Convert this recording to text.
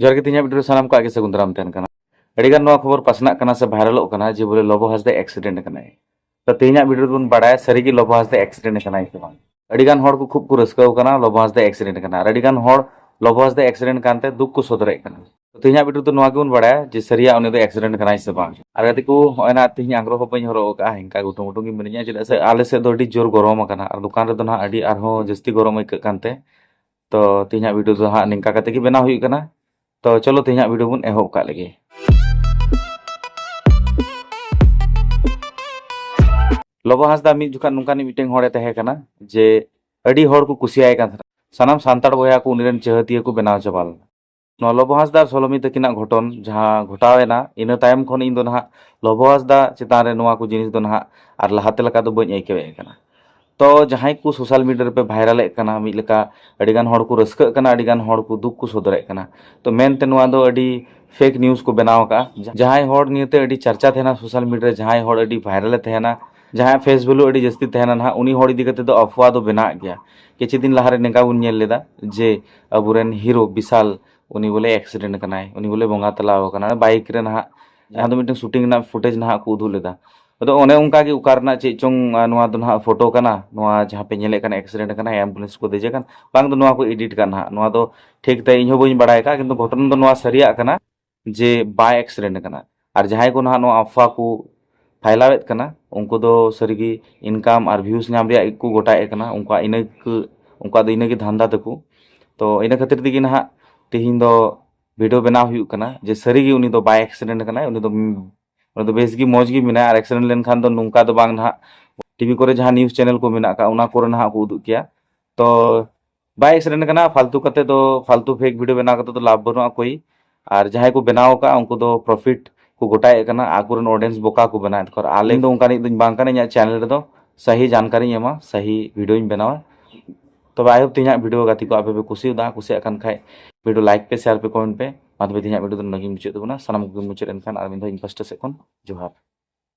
जोर के तीन वीडियो सानाम को आगे से गुंदराम तहन कना अड़ीगान नवा खबर पासना कना से वायरलोग कना जे बोले लोबो हासदा एक्सीडेंट कना तो तीन वीडियो बन बड़ा सारी की लोबो हासदा एक्सीडेंट कना से बांग अड़ीगान हड़ को खूब को रस्काव कना लोबो हासदा एक्सीडेंट कना अड़ीगान हड़ लोबो हासदा एक्सीडेंट कानते दुख को सदरे कना तो तीन वीडियो तो नवा के बन बड़ा जे सरिया उनी दो एक्सीडेंट कना से बांग और गति को होना तीन आग्रह को बइन हरो का हिंका गुटु गुटु की मिनिया चेदा से आले से दो जोर गरम कना और दुकान रे दो ना अड़ी आरो जस्ती गरम इक कानते तो तीन वीडियो तो हाँ निंका कते की बना हुई कना तो चलो तीन वीडियो बन एहब का लगे लोबो हासदा मिद जुका नुकानी मिटें होड़े तहे कना जे अड़ी होड़ को कुसियाय कान सानाम सांताड़ बया को उनिरेन चहतिया को बनाव चाबाल नो लोबो हासदा सोलोमी तकिना घटन जहां घटावेना इन तायम खन इन दो ना लोबो हासदा चितान रे नोवा को जिनिस दो ना आर लहाते लका दो बñ आइकेवे कना तो जहां को सोशल मीडिया पे भाइरल कना मिद लेका अड़ीगान होड़ को रस्क कना अड़ीगान होड़ को दुख को सदरे कना तो मेनते नोवा दो अड़ी फेक न्यूज को बनाव का जहां होड़ नियते अड़ी चर्चा थेना सोशल मीडिया जहां होड़ अड़ी भाइरल थेना जहां फेस वैल्यू अड़ी जस्ती तहना ना उनी होड़ इदी कते दो अफवाह दो बना गया किछि दिन लहारे नेका बुन नेल लेदा जे अबुरेन हीरो विशाल उनी बोले एक्सीडेंट कनाय उनी बोले बोंगा तलाव कना बाइक रे ना जहां दो मिटिंग शूटिंग ना फुटेज ना को उदु लेदा तो ओने उनका की उकारना चे चोंग नोआ दो ना फोटो कना नोआ जहां पे नेले कना एक्सीडेंट कना एम्बुलेंस को देजे कन बांग दो नोआ को एडिट कना नोआ दो ठीक ते इहो बइन बड़ाय का किंतु घटना दो नोआ सरिया कना जे बाय एक्सीडेंट कना और जहां को ना नोआ अफवाह को फैलावेत कना उनको दो सरिगी इनकम और व्यूज नाम रिया को गोटाए कना उनका उनका दो इनकी धंधा तको तो इन खातिर दिगी ना तिहिन दो वीडियो बनाव हुई कना जे सरिगी उनी दो बाय एक्सीडेंट कना उनी दो बेस गी मौज गी मिना और एक्सीडेंट लेन खान दो नुंका दो बांग ना टीवी करे जहां न्यूज चैनल को मिना का उना कोरे ना को उदुग किया तो बाय एक्सीडेंट कना फालतू कते दो फालतू फेक वीडियो बना कते तो लाभ बनुआ कोई और जहां को बनाव का उनको दो प्रॉफिट को गोटाए कना आकुरन ऑडियंस बोका को बनाए कर आले दो उनका नहीं बांग कना या चैनल रे दो सही जानकारी एमा सही वीडियो बनावा तो आई होप तीन वीडियो गति को आपे कुसी दा कुसी अकन खाय वीडियो लाइक पे शेयर पे कमेंट पे माधवे तीन वीडियो तो नगी मुचे तबना सनम को मुचे एनखान आर मिन दो इनफास्ट से कोन जोहार।